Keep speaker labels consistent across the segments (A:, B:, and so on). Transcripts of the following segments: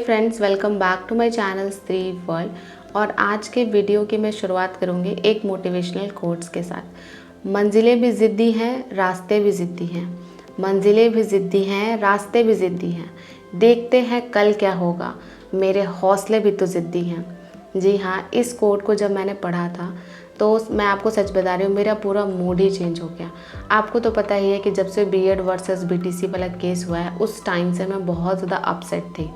A: Friends, welcome back to my channel Stree world. और आज के वीडियो की मैं शुरुआत करूंगी एक मोटिवेशनल कोट्स के साथ। मंजिलें भी ज़िद्दी हैं, रास्ते भी ज़िद्दी हैं। मंजिलें भी ज़िद्दी हैं, रास्ते भी ज़िद्दी हैं। देखते हैं कल क्या होगा, मेरे हौसले भी तो ज़िद्दी हैं। जी हाँ, इस कोट को जब मैंने पढ़ा था तो मैं आपको सच बता रही हूँ, मेरा पूरा मूड ही चेंज हो गया। आपको तो पता ही है कि जब से बीएड वर्सेस बीटीसी वाला केस हुआ है, उस टाइम से मैं बहुत ज़्यादा अपसेट थी।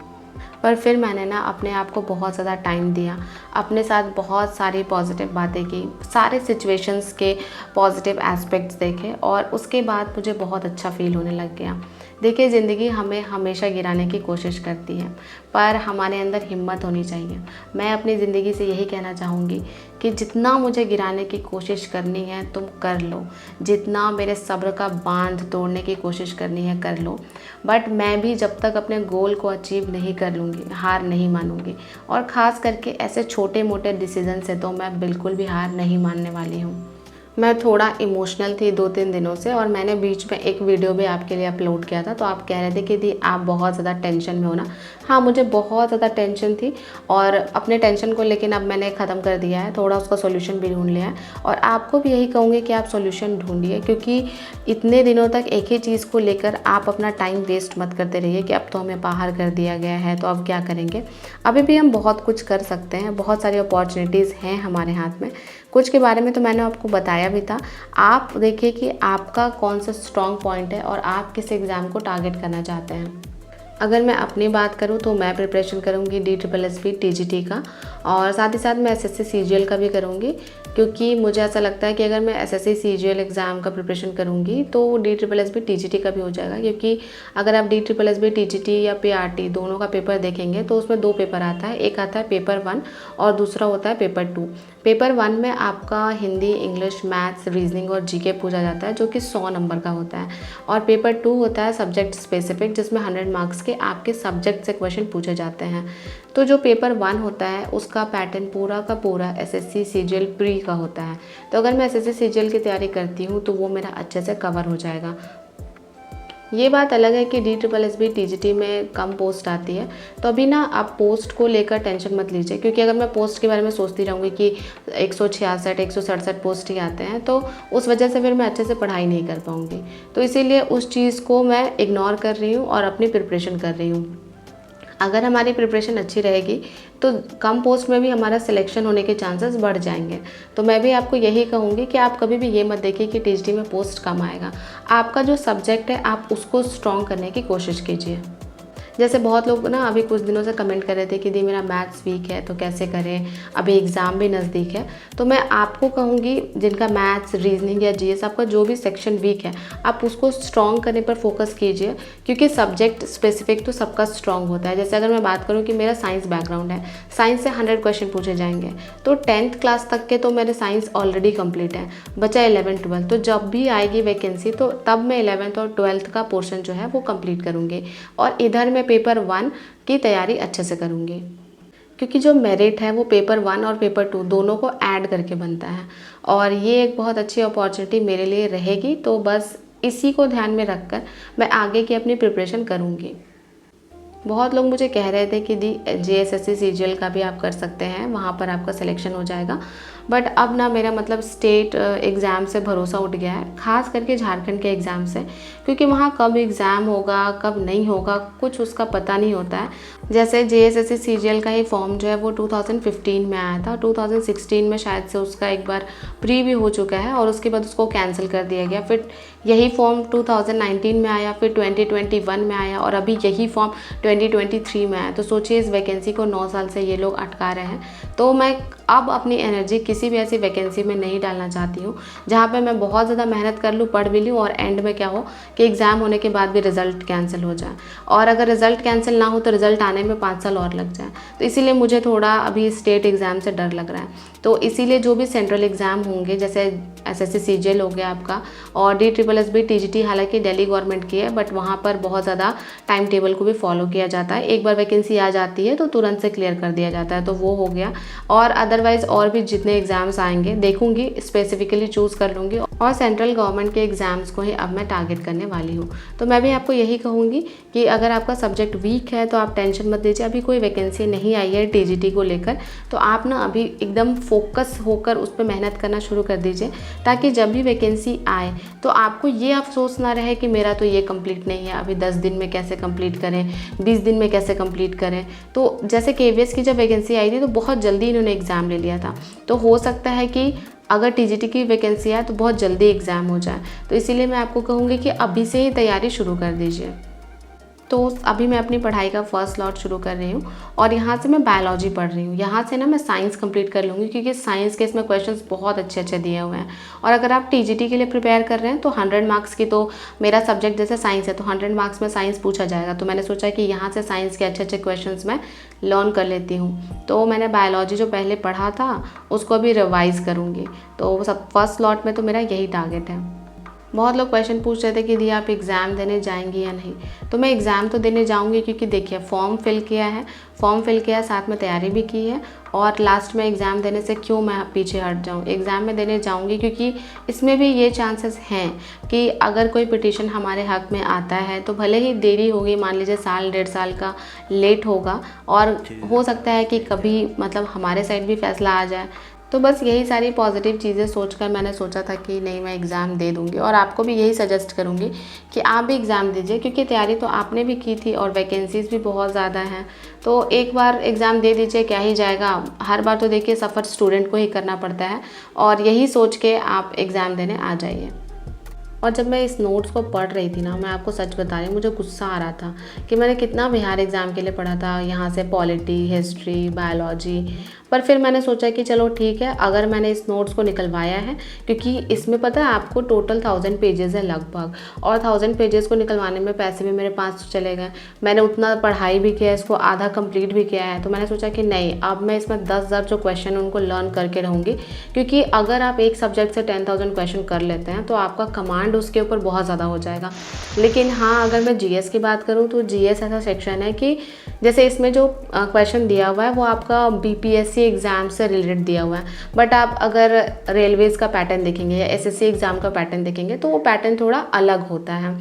A: पर फिर मैंने ना अपने आप को बहुत ज़्यादा टाइम दिया, अपने साथ बहुत सारी पॉजिटिव बातें की, सारे सिचुएशंस के पॉजिटिव एस्पेक्ट्स देखे और उसके बाद मुझे बहुत अच्छा फील होने लग गया। देखिए, ज़िंदगी हमें हमेशा गिराने की कोशिश करती है, पर हमारे अंदर हिम्मत होनी चाहिए। मैं अपनी ज़िंदगी से यही कहना चाहूँगी कि जितना मुझे गिराने की कोशिश करनी है तुम कर लो, जितना मेरे सब्र का बांध तोड़ने की कोशिश करनी है कर लो, बट मैं भी जब तक अपने गोल को अचीव नहीं कर लूँगी हार नहीं मानूंगी। और ख़ास करके ऐसे छोटे मोटे डिसीज़न से तो मैं बिल्कुल भी हार नहीं मानने वाली हूँ। मैं थोड़ा इमोशनल थी 2-3 दिनों से, और मैंने बीच में एक वीडियो भी आपके लिए अपलोड किया था। तो आप कह रहे थे कि दी आप बहुत ज़्यादा टेंशन में हो ना। हाँ, मुझे बहुत ज़्यादा टेंशन थी और अपने टेंशन को लेकिन अब मैंने ख़त्म कर दिया है, थोड़ा उसका सोल्यूशन भी ढूंढ लिया है। और आपको भी यही कहूँगी कि आप सोल्यूशन ढूंढिए, क्योंकि इतने दिनों तक एक ही चीज़ को लेकर आप अपना टाइम वेस्ट मत करते रहिए कि अब तो हमें बाहर कर दिया गया है तो अब क्या करेंगे। अभी भी हम बहुत कुछ कर सकते हैं, बहुत सारी अपॉर्चुनिटीज़ हैं हमारे हाथ में। कुछ के बारे में तो मैंने आपको बताया भी था। आप देखिए कि आपका कौन सा स्ट्रॉन्ग पॉइंट है और आप किस एग्ज़ाम को टारगेट करना चाहते हैं। अगर मैं अपनी बात करूं तो मैं प्रिपरेशन करूंगी DSSB TGT का, और साथ ही साथ मैं SSC CGL का भी करूंगी, क्योंकि मुझे ऐसा लगता है कि अगर मैं SSC CGL एग्ज़ाम का प्रिपरेशन करूंगी तो DSSB TGT का भी हो जाएगा। क्योंकि अगर आप DSSB TGT या PRT दोनों का पेपर देखेंगे तो उसमें 2 पेपर आता है, एक आता है पेपर 1 और दूसरा होता है पेपर 2। पेपर 1 में आपका हिंदी, इंग्लिश, मैथ्स, रीजनिंग और जीके पूछा जाता है, जो कि 100 नंबर का होता है। और पेपर 2 होता है सब्जेक्ट स्पेसिफिक, जिसमें 100 मार्क्स के आपके सब्जेक्ट से क्वेश्चन पूछे जाते हैं। तो जो पेपर 1 होता है उसका पैटर्न पूरा का पूरा SSC CGL प्री का होता है। तो अगर मैं SSC CGL की तैयारी करती हूँ तो वो मेरा अच्छे से कवर हो जाएगा। ये बात अलग है कि DSSB TGT में कम पोस्ट आती है, तो अभी ना आप पोस्ट को लेकर टेंशन मत लीजिए, क्योंकि अगर मैं पोस्ट के बारे में सोचती रहूँगी कि 166 167 पोस्ट ही आते हैं तो उस वजह से फिर मैं अच्छे से पढ़ाई नहीं कर पाऊँगी। तो इसीलिए उस चीज़ को मैं इग्नोर कर रही हूँ और अपनी प्रिपरेशन कर रही हूँ। अगर हमारी प्रिपरेशन अच्छी रहेगी तो कम पोस्ट में भी हमारा सिलेक्शन होने के चांसेस बढ़ जाएंगे। तो मैं भी आपको यही कहूँगी कि आप कभी भी ये मत देखिए कि TGT में पोस्ट कम आएगा। आपका जो सब्जेक्ट है आप उसको स्ट्रॉन्ग करने की कोशिश कीजिए। जैसे बहुत लोग ना अभी कुछ दिनों से कमेंट कर रहे थे कि दी मेरा मैथ्स वीक है तो कैसे करें, अभी एग्ज़ाम भी नज़दीक है। तो मैं आपको कहूँगी जिनका मैथ्स, रीजनिंग या GS आपका जो भी सेक्शन वीक है आप उसको स्ट्रॉन्ग करने पर फोकस कीजिए, क्योंकि सब्जेक्ट स्पेसिफिक तो सबका स्ट्रॉन्ग होता है। जैसे अगर मैं बात करूँ कि मेरा साइंस बैकग्राउंड है, साइंस से 100 क्वेश्चन पूछे जाएंगे, तो 10th क्लास तक के तो मेरे साइंस ऑलरेडी कंप्लीट है, बचा 11th 12th। तो जब भी आएगी वैकेंसी तो तब मैं 11th और 12th का पोर्शन जो है वो कंप्लीट करूँगी, और इधर मैं पेपर 1 की तैयारी अच्छे से करूँगी, क्योंकि जो मेरिट है वो पेपर 1 और पेपर 2 दोनों को ऐड करके बनता है। और ये एक बहुत अच्छी अपॉर्चुनिटी मेरे लिए रहेगी। तो बस इसी को ध्यान में रखकर मैं आगे की अपनी प्रिपरेशन करूँगी। बहुत लोग मुझे कह रहे थे कि दी JSSC CGL का भी आप कर सकते हैं, वहाँ पर आपका सिलेक्शन हो जाएगा। बट अब ना मेरा मतलब स्टेट एग्ज़ाम से भरोसा उठ गया है, ख़ास करके झारखंड के एग्ज़ाम से, क्योंकि वहाँ कब एग्ज़ाम होगा कब नहीं होगा कुछ उसका पता नहीं होता है। जैसे JSSC CGL का ही फॉर्म जो है वो 2015 में आया था, 2016 में शायद से उसका एक बार प्री भी हो चुका है और उसके बाद उसको कैंसिल कर दिया गया। फिर यही फॉर्म 2019 में आया, फिर 2021 में आया और अभी यही फॉर्म 2023 में आया। तो सोचिए इस वैकेंसी को 9 साल से ये लोग अटका रहे हैं। तो मैं अब अपनी एनर्जी किसी भी ऐसी वैकेंसी में नहीं डालना चाहती हूँ जहाँ पे मैं बहुत ज़्यादा मेहनत कर लूँ, पढ़ भी लूँ और एंड में क्या हो कि एग्ज़ाम होने के बाद भी रिज़ल्ट कैंसिल हो जाए, और अगर रिज़ल्ट कैंसिल ना हो तो रिज़ल्ट आने में 5 साल और लग जाए। तो इसीलिए मुझे थोड़ा अभी स्टेट एग्ज़ाम से डर लग रहा है। तो इसीलिए जो भी सेंट्रल एग्ज़ाम होंगे, जैसे SSC CGL हो गया आपका, और DSSB TGT हालांकि दिल्ली गवर्नमेंट की है, बट वहाँ पर बहुत ज़्यादा टाइम टेबल को भी फॉलो किया जाता है। एक बार वैकेंसी आ जाती है तो तुरंत से क्लियर कर दिया जाता है, तो वो हो गया। और अदरवाइज़ और भी जितने एग्ज़ाम्स आएंगे, देखूंगी, स्पेसिफिकली चूज़ कर लूँगी और सेंट्रल गवर्नमेंट के एग्ज़ाम्स को ही अब मैं टारगेट करने वाली हूँ। तो मैं भी आपको यही कहूँगी कि अगर आपका सब्जेक्ट वीक है तो आप टेंशन मत लीजिए। अभी कोई वैकेंसी नहीं आई है टीजीटी को लेकर, तो आप ना अभी एकदम फोकस होकर उस पर मेहनत करना शुरू कर दीजिए, ताकि जब भी वैकेंसी आए तो आपको ये अफसोस ना रहे कि मेरा तो ये कंप्लीट नहीं है, अभी 10 दिन में कैसे कंप्लीट करें, 20 दिन में कैसे कंप्लीट करें। तो जैसे केवीएस की जब वैकेंसी आई थी तो बहुत जल्दी इन्होंने एग्ज़ाम ले लिया था, तो हो सकता है कि अगर टीजीटी की वैकेंसी आए तो बहुत जल्दी एग्ज़ाम हो जाए। तो इसीलिए मैं आपको कहूँगी कि अभी से ही तैयारी शुरू कर दीजिए। तो अभी मैं अपनी पढ़ाई का फर्स्ट स्लॉट शुरू कर रही हूँ और यहाँ से मैं बायोलॉजी पढ़ रही हूँ। यहाँ से ना मैं साइंस कंप्लीट कर लूँगी, क्योंकि साइंस के इसमें क्वेश्चंस बहुत अच्छे अच्छे दिए हुए हैं। और अगर आप टीजीटी के लिए प्रिपेयर कर रहे हैं तो 100 मार्क्स की, तो मेरा सब्जेक्ट जैसे साइंस है तो 100 मार्क्स में साइंस पूछा जाएगा। तो मैंने सोचा कि यहाँ से साइंस के अच्छे अच्छे क्वेश्चन मैं लर्न कर लेती हूँ। तो मैंने बायोलॉजी जो पहले पढ़ा था उसको अभी रिवाइज़ करूँगी। तो सब फर्स्ट स्लॉट में तो मेरा यही टारगेट है। बहुत लोग क्वेश्चन पूछ रहे थे कि दी आप एग्ज़ाम देने जाएंगी या नहीं। तो मैं एग्ज़ाम तो देने जाऊंगी, क्योंकि देखिए फॉर्म फिल किया है, साथ में तैयारी भी की है, और लास्ट में एग्ज़ाम देने से क्यों मैं पीछे हट जाऊं। एग्ज़ाम में देने जाऊंगी क्योंकि इसमें भी ये चांसेस हैं कि अगर कोई पिटीशन हमारे हक़ में आता है तो भले ही देरी होगी, मान लीजिए साल 1.5 साल का लेट होगा, और हो सकता है कि कभी मतलब हमारे साइड भी फैसला आ जाए। तो बस यही सारी पॉजिटिव चीज़ें सोचकर मैंने सोचा था कि नहीं, मैं एग्ज़ाम दे दूँगी। और आपको भी यही सजेस्ट करूँगी कि आप भी एग्ज़ाम दीजिए, क्योंकि तैयारी तो आपने भी की थी और वैकेंसीज़ भी बहुत ज़्यादा हैं। तो एक बार एग्ज़ाम दे दीजिए, क्या ही जाएगा। हर बार तो देखिए सफ़र स्टूडेंट को ही करना पड़ता है, और यही सोच के आप एग्ज़ाम देने आ जाइए। और जब मैं इस नोट्स को पढ़ रही थी ना, मैं आपको सच बता रही हूँ, मुझे गुस्सा आ रहा था कि मैंने कितना बिहार एग्ज़ाम के लिए पढ़ा था, यहाँ से पॉलिटी, हिस्ट्री, बायोलॉजी। पर फिर मैंने सोचा कि चलो ठीक है, अगर मैंने इस नोट्स को निकलवाया है, क्योंकि इसमें पता है आपको टोटल 1000 पेजेस है लगभग, और 1000 पेजेस को निकलवाने में पैसे भी मेरे 500 चले गए। मैंने उतना पढ़ाई भी किया, इसको आधा कंप्लीट भी किया है। तो मैंने सोचा कि नहीं, अब मैं इसमें 10,000 जो क्वेश्चन है उनको लर्न करके रहूँगी, क्योंकि अगर आप एक सब्जेक्ट से 10,000 क्वेश्चन कर लेते हैं तो आपका कमांड उसके ऊपर बहुत ज़्यादा हो जाएगा। लेकिन हाँ, अगर मैं जीएस की बात करूँ तो जीएस ऐसा सेक्शन है कि जैसे इसमें जो क्वेश्चन दिया हुआ है वो आपका बीपीएससी एग्ज़ाम से रिलेटेड दिया हुआ है, बट आप अगर रेलवेज का पैटर्न देखेंगे या एसएससी एग्ज़ाम का पैटर्न देखेंगे तो वो पैटर्न थोड़ा अलग होता है।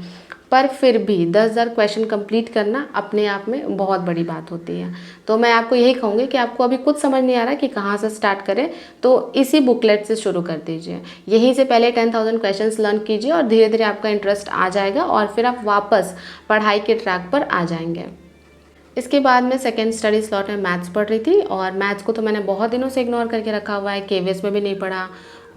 A: पर फिर भी 10,000 क्वेश्चन कंप्लीट करना अपने आप में बहुत बड़ी बात होती है। तो मैं आपको यही कहूँगी कि आपको अभी कुछ समझ नहीं आ रहा कि कहाँ से स्टार्ट करें, तो इसी बुकलेट से शुरू कर दीजिए। यहीं से पहले 10,000 क्वेश्चंस लर्न कीजिए और धीरे धीरे आपका इंटरेस्ट आ जाएगा और फिर आप वापस पढ़ाई के ट्रैक पर आ जाएंगे। इसके बाद मैं सेकेंड स्टडी स्लॉट में मैथ्स पढ़ रही थी, और मैथ्स को तो मैंने बहुत दिनों से इग्नोर करके रखा हुआ है। केवीएस में भी नहीं पढ़ा,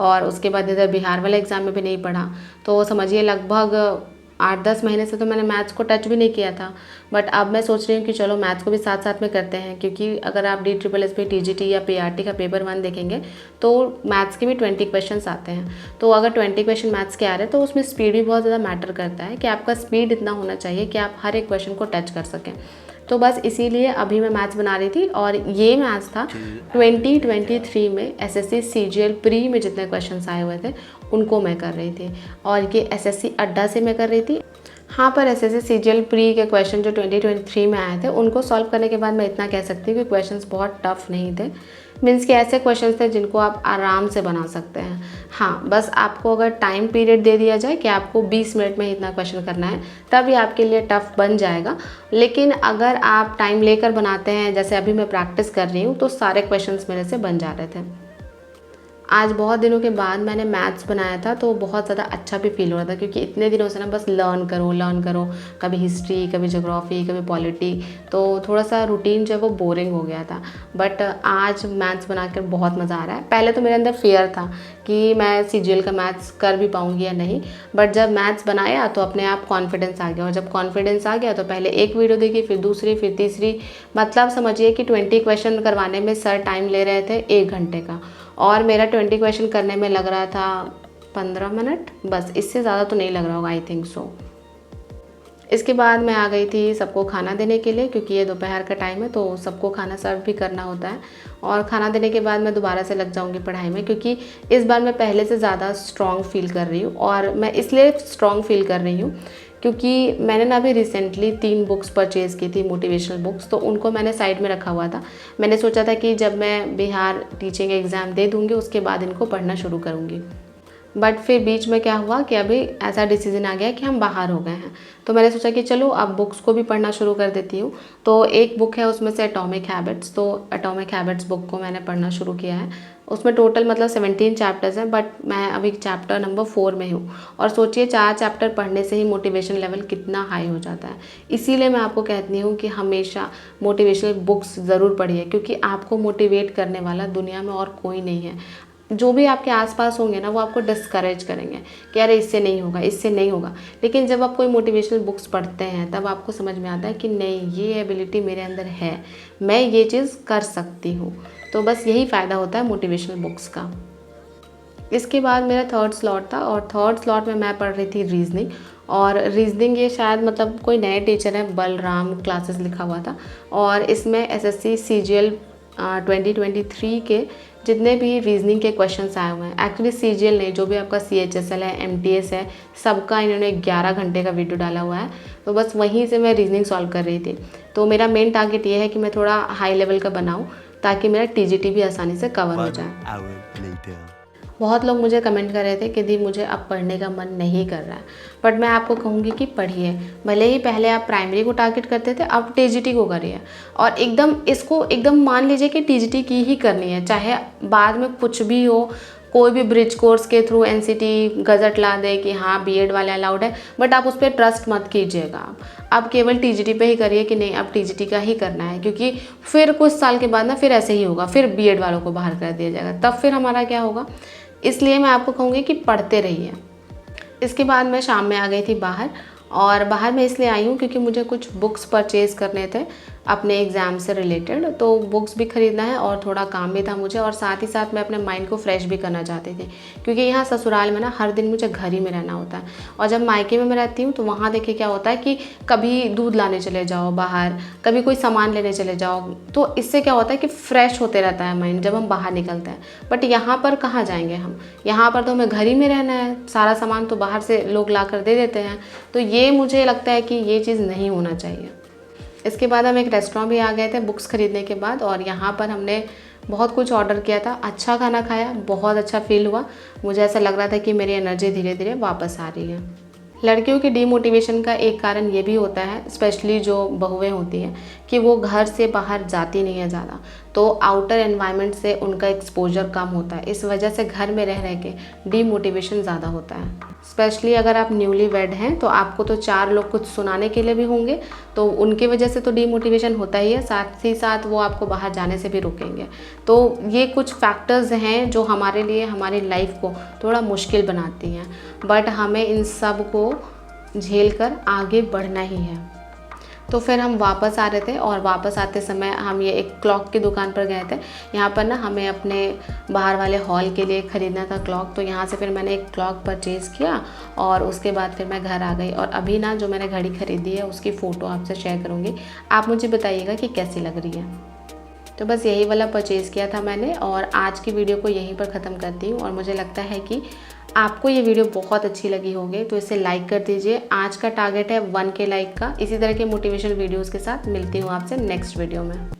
A: और उसके बाद इधर बिहार वाले एग्ज़ाम में भी नहीं पढ़ा। तो समझिए लगभग 8-10 महीने से तो मैंने मैथ्स को टच भी नहीं किया था। बट अब मैं सोच रही हूँ कि चलो मैथ्स को भी साथ साथ में करते हैं, क्योंकि अगर आप DSSS TGT या PRT का पेपर 1 देखेंगे तो मैथ्स के भी 20 क्वेश्चंस आते हैं। तो अगर 20 क्वेश्चन मैथ्स के आ रहे हैं तो उसमें स्पीड भी बहुत ज़्यादा मैटर करता है, कि आपका स्पीड इतना होना चाहिए कि आप हर एक क्वेश्चन को टच कर सकें। तो बस इसीलिए अभी मैं मैथ्स बना रही थी, और ये मैथ्स था 2023 में SSC CGL प्री में जितने क्वेश्चंस आए हुए थे उनको मैं कर रही थी, और ये SSC अड्डा से मैं कर रही थी। हाँ, पर SSC CGL प्री के क्वेश्चन जो 2023 में आए थे उनको सॉल्व करने के बाद मैं इतना कह सकती हूँ कि क्वेश्चंस बहुत टफ नहीं थे। मीन्स कि ऐसे क्वेश्चंस थे जिनको आप आराम से बना सकते हैं। हाँ, बस आपको अगर टाइम पीरियड दे दिया जाए कि आपको 20 मिनट में इतना क्वेश्चन करना है, तब ये आपके लिए टफ बन जाएगा। लेकिन अगर आप टाइम लेकर बनाते हैं, जैसे अभी मैं प्रैक्टिस कर रही हूँ, तो सारे क्वेश्चंस मेरे से बन जा रहे थे। आज बहुत दिनों के बाद मैंने मैथ्स बनाया था, तो बहुत ज़्यादा अच्छा भी फील हो रहा था, क्योंकि इतने दिनों से ना बस लर्न करो, कभी हिस्ट्री, कभी ज्योग्राफी, कभी पॉलिटी, तो थोड़ा सा रूटीन जो है वो बोरिंग हो गया था। बट आज मैथ्स बनाकर बहुत मज़ा आ रहा है। पहले तो मेरे अंदर फेयर था कि मैं CGL का मैथ्स कर भी पाऊँगी या नहीं, बट जब मैथ्स बनाया तो अपने आप कॉन्फिडेंस आ गया, और जब कॉन्फिडेंस आ गया तो पहले एक वीडियो देखी, फिर दूसरी, फिर तीसरी, मतलब समझिए कि 20 क्वेश्चन करवाने में सर टाइम ले रहे थे 1 घंटे का, और मेरा 20 क्वेश्चन करने में लग रहा था 15 मिनट, बस इससे ज़्यादा तो नहीं लग रहा होगा, आई थिंक सो। इसके बाद मैं आ गई थी सबको खाना देने के लिए, क्योंकि ये दोपहर का टाइम है तो सबको खाना सर्व भी करना होता है। और खाना देने के बाद मैं दोबारा से लग जाऊंगी पढ़ाई में, क्योंकि इस बार मैं पहले से ज़्यादा स्ट्रॉन्ग फील कर रही हूँ। और मैं इसलिए स्ट्रॉन्ग फील कर रही हूँ क्योंकि मैंने ना अभी रिसेंटली 3 बुक्स परचेज़ की थी, मोटिवेशनल बुक्स, तो उनको मैंने साइड में रखा हुआ था। मैंने सोचा था कि जब मैं बिहार टीचिंग एग्ज़ाम दे दूँगी उसके बाद इनको पढ़ना शुरू करूँगी। बट फिर बीच में क्या हुआ कि अभी ऐसा डिसीजन आ गया कि हम बाहर हो गए हैं, तो मैंने सोचा कि चलो अब बुक्स को भी पढ़ना शुरू कर देती हूँ। तो एक बुक है उसमें से एटॉमिक हैबिट्स, तो एटॉमिक हैबिट्स बुक को मैंने पढ़ना शुरू किया है। उसमें टोटल मतलब 17 चैप्टर्स हैं, बट मैं अभी चैप्टर नंबर 4 में हूँ। और सोचिए 4 चैप्टर पढ़ने से ही मोटिवेशन लेवल कितना हाई हो जाता है। इसीलिए मैं आपको कहती हूँ कि हमेशा मोटिवेशनल बुक्स ज़रूर पढ़िए, क्योंकि आपको मोटिवेट करने वाला दुनिया में और कोई नहीं है। जो भी आपके आसपास होंगे ना वो आपको डिस्करेज करेंगे कि अरे इससे नहीं होगा, इससे नहीं होगा। लेकिन जब आप कोई मोटिवेशनल बुक्स पढ़ते हैं तब आपको समझ में आता है कि नहीं, ये एबिलिटी मेरे अंदर है, मैं ये चीज़ कर सकती हूँ। तो बस यही फ़ायदा होता है मोटिवेशनल बुक्स का। इसके बाद मेरा 3rd स्लॉट था और 3rd स्लॉट में मैं पढ़ रही थी रीजनिंग। और रीजनिंग ये शायद मतलब कोई नए टीचर हैं, बलराम क्लासेस लिखा हुआ था। और इसमें एसएससी सीजीएल 2023 के जितने भी रीजनिंग के क्वेश्चंस आए हुए हैं, एक्चुअली सीजीएल नहीं, जो भी आपका सीएचएसएल है, एमटीएस है, सबका इन्होंने 11 घंटे का वीडियो डाला हुआ है। तो बस वहीं से मैं रीजनिंग सॉल्व कर रही थी। तो मेरा मेन टारगेट ये है कि मैं थोड़ा हाई लेवल का बनाऊँ ताकि मेरा टीजीटी भी आसानी से कवर हो जाए। बहुत लोग मुझे कमेंट कर रहे थे कि दी मुझे अब पढ़ने का मन नहीं कर रहा है, बट मैं आपको कहूँगी कि पढ़िए। भले ही पहले आप प्राइमरी को टारगेट करते थे, अब टीजीटी को करिए। और एकदम मान लीजिए कि टीजीटी की ही करनी है, चाहे बाद में कुछ भी हो, कोई भी ब्रिज कोर्स के थ्रू एनसीटी गजट ला दे कि हाँ बीएड वाले अलाउड है, बट आप उस पर ट्रस्ट मत कीजिएगा। आप केवल टीजीटी पे ही करिए कि नहीं अब टीजीटी का ही करना है, क्योंकि फिर कुछ साल के बाद ना फिर ऐसे ही होगा, फिर बीएड वालों को बाहर कर दिया जाएगा, तब फिर हमारा क्या होगा। इसलिए मैं आपको कहूँगी कि पढ़ते रहिए। इसके बाद मैं शाम में आ गई थी बाहर, और बाहर मैं इसलिए आई हूँ क्योंकि मुझे कुछ बुक्स परचेज़ करने थे अपने एग्ज़ाम से रिलेटेड। तो बुक्स भी ख़रीदना है और थोड़ा काम भी था मुझे, और साथ ही साथ मैं अपने माइंड को फ्रेश भी करना चाहती थी, क्योंकि यहाँ ससुराल में ना हर दिन मुझे घर ही में रहना होता है। और जब मायके में मैं रहती हूँ तो वहाँ देखिए क्या होता है कि कभी दूध लाने चले जाओ बाहर, कभी कोई सामान लेने चले जाओ, तो इससे क्या होता है कि फ़्रेश होते रहता है माइंड जब हम बाहर निकलते हैं। बट यहाँ पर कहाँ जाएंगे हम, यहाँ पर तो हमें घर ही में रहना है, सारा सामान तो बाहर से लोग ला कर दे देते हैं। तो ये मुझे लगता है कि ये चीज़ नहीं होना चाहिए। इसके बाद हम एक रेस्टोरेंट भी आ गए थे बुक्स ख़रीदने के बाद, और यहाँ पर हमने बहुत कुछ ऑर्डर किया था। अच्छा खाना खाया, बहुत अच्छा फील हुआ। मुझे ऐसा लग रहा था कि मेरी एनर्जी धीरे धीरे वापस आ रही है। लड़कियों की डीमोटिवेशन का एक कारण ये भी होता है, स्पेशली जो बहुएं होती हैं, कि वो घर से बाहर जाती नहीं है ज़्यादा, तो आउटर एनवायरनमेंट से उनका एक्सपोजर कम होता है। इस वजह से घर में रह के डीमोटिवेशन ज़्यादा होता है। स्पेशली अगर आप न्यूली वेड हैं तो आपको तो 4 लोग कुछ सुनाने के लिए भी होंगे, तो उनकी वजह से तो डीमोटिवेशन होता ही है, साथ ही साथ वो आपको बाहर जाने से भी रोकेंगे। तो ये कुछ फैक्टर्स हैं जो हमारे लिए हमारी लाइफ को थोड़ा मुश्किल बनाती हैं, बट हमें इन सब को झेल कर आगे बढ़ना ही है। तो फिर हम वापस आ रहे थे, और वापस आते समय हम ये एक क्लॉक की दुकान पर गए थे। यहाँ पर ना हमें अपने बाहर वाले हॉल के लिए ख़रीदना था क्लॉक, तो यहाँ से फिर मैंने एक क्लॉक परचेज़ किया, और उसके बाद फिर मैं घर आ गई। और अभी ना जो मैंने घड़ी ख़रीदी है उसकी फ़ोटो आपसे शेयर करूँगी, आप मुझे बताइएगा कि कैसी लग रही है। तो बस यही वाला परचेज़ किया था मैंने, और आज की वीडियो को यहीं पर ख़त्म करती हूँ। और मुझे लगता है कि आपको ये वीडियो बहुत अच्छी लगी होगी, तो इसे लाइक कर दीजिए। आज का टारगेट है 1K लाइक का। इसी तरह के मोटिवेशनल वीडियोस के साथ मिलती हूँ आपसे नेक्स्ट वीडियो में।